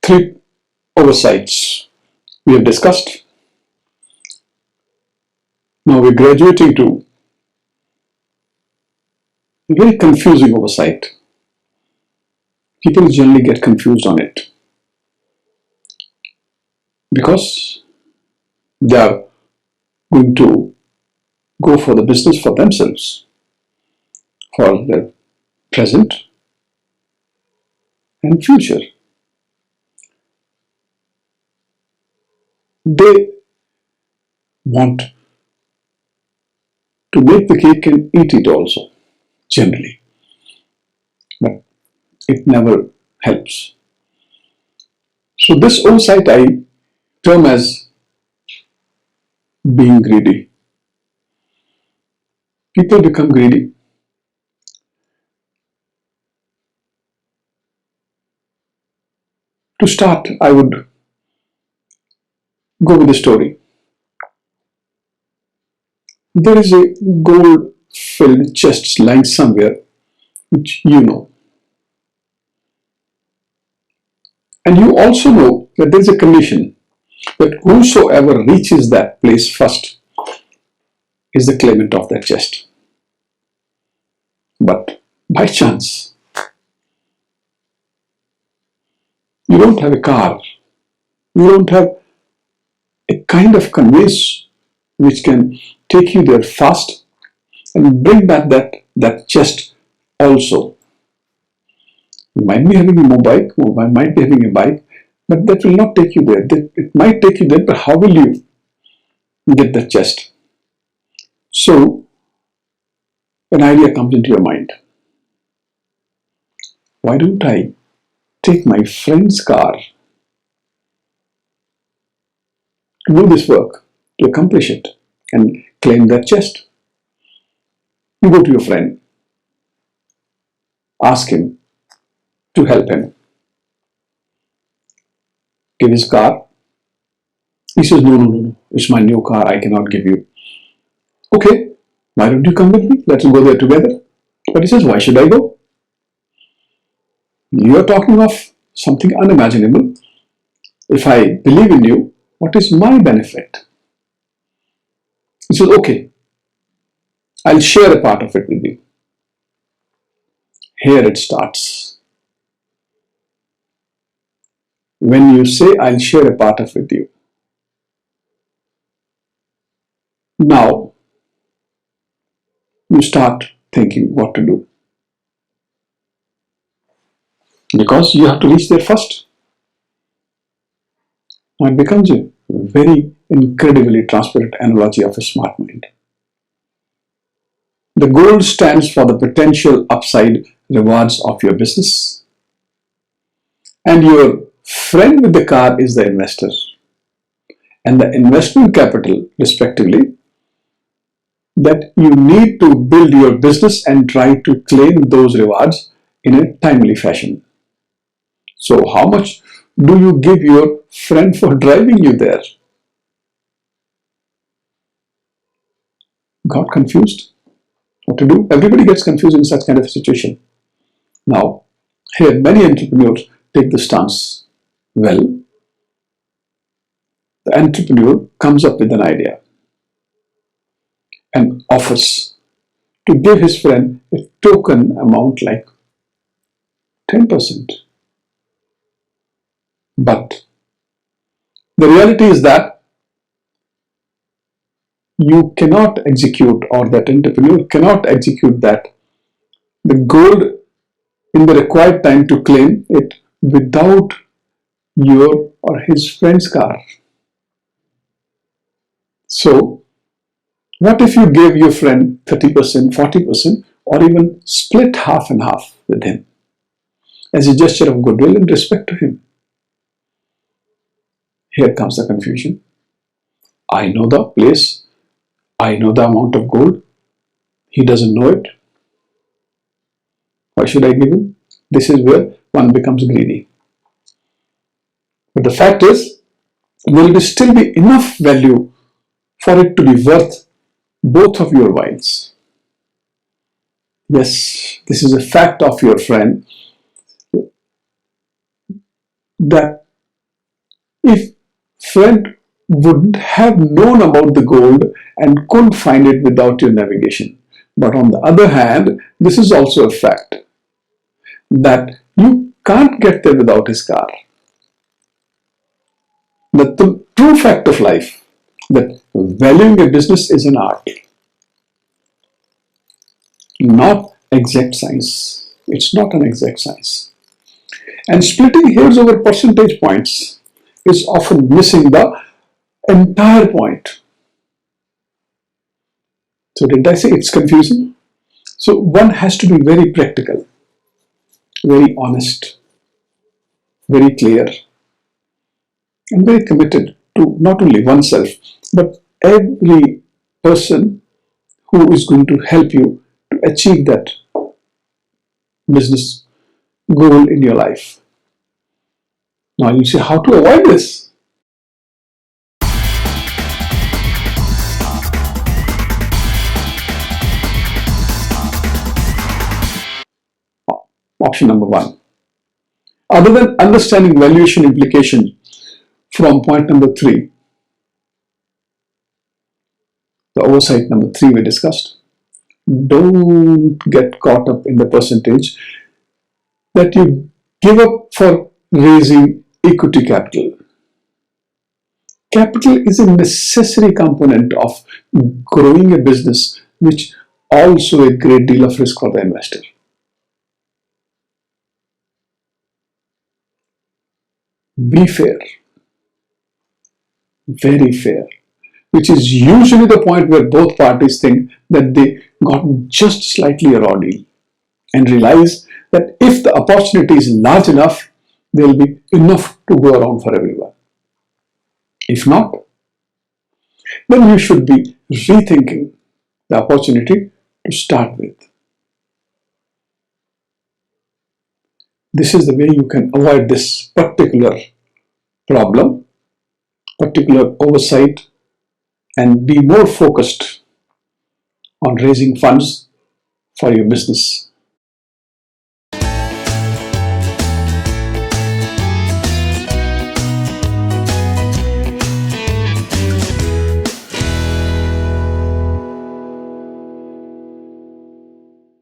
Three oversights we have discussed. Now we're graduating to a very confusing oversight. People generally get confused on it because they are going to go for the business for themselves, for their present and future. They want to make the cake and eat it also, generally, but it never helps. So this oversight I term as being greedy. People become greedy. To start, I would go with a story. There is a gold-filled chest lying somewhere, which you know. And you also know that there is a condition that whosoever reaches that place first is the claimant of that chest. But by chance, you don't have a car, you don't have a kind of conveyance which can take you there fast and bring back that chest also. You might be having a motorbike, or might be having a bike, but that will not take you there. It might take you there, but how will you get the chest? So, an idea comes into your mind. Why don't I take my friend's car to do this work, to accomplish it, and claim that chest? You go to your friend, ask him to help him, give his car. He says, no, it's my new car, I cannot give you. Okay, why don't you come with me? Let's go there together. But he says, why should I go? You are talking of something unimaginable. If I believe in you, what is my benefit? He says, okay, I'll share a part of it with you. Here it starts. When you say, I'll share a part of it with you, now you start thinking what to do. Because you have to reach there first. Now it becomes a very incredibly transparent analogy of a smart mind. The gold stands for the potential upside rewards of your business, and your friend with the car is the investor, and the investment capital, respectively, that you need to build your business and try to claim those rewards in a timely fashion. So how much do you give your friend for driving you there? Got confused? What to do? Everybody gets confused in such kind of a situation. Now, here many entrepreneurs take the stance. Well, the entrepreneur comes up with an idea and offers to give his friend a token amount like 10%. But the reality is that you cannot execute, or that entrepreneur cannot execute the gold in the required time to claim it without your or his friend's car. So, what if you gave your friend 30%, 40%, or even split half and half with him as a gesture of goodwill and respect to him? Here comes the confusion. I know the place, I know the amount of gold, he doesn't know it. Why should I give him? This is where one becomes greedy. But the fact is, there will still be enough value for it to be worth both of your whiles. Yes, this is a fact of your friend, that If friend would have known about the gold and couldn't find it without your navigation. But on the other hand, this is also a fact that you can't get there without his car. The true fact of life that valuing a business is an art, not exact science. It's not an exact science. And splitting hairs over percentage points is often missing the entire point. So did I say it's confusing? So one has to be very practical, very honest, very clear, and very committed to not only oneself, but every person who is going to help you to achieve that business goal in your life. Now you say, how to avoid this? Option number one. Other than understanding valuation implication from point number three, the oversight number three we discussed, don't get caught up in the percentage that you give up for raising equity capital. Capital is a necessary component of growing a business, which also a great deal of risk for the investor. Be fair, very fair, which is usually the point where both parties think that they got just slightly a raw deal and realize that if the opportunity is large enough, there will be enough to go around for everyone. If not, then you should be rethinking the opportunity to start with. This is the way you can avoid this particular problem, particular oversight, and be more focused on raising funds for your business.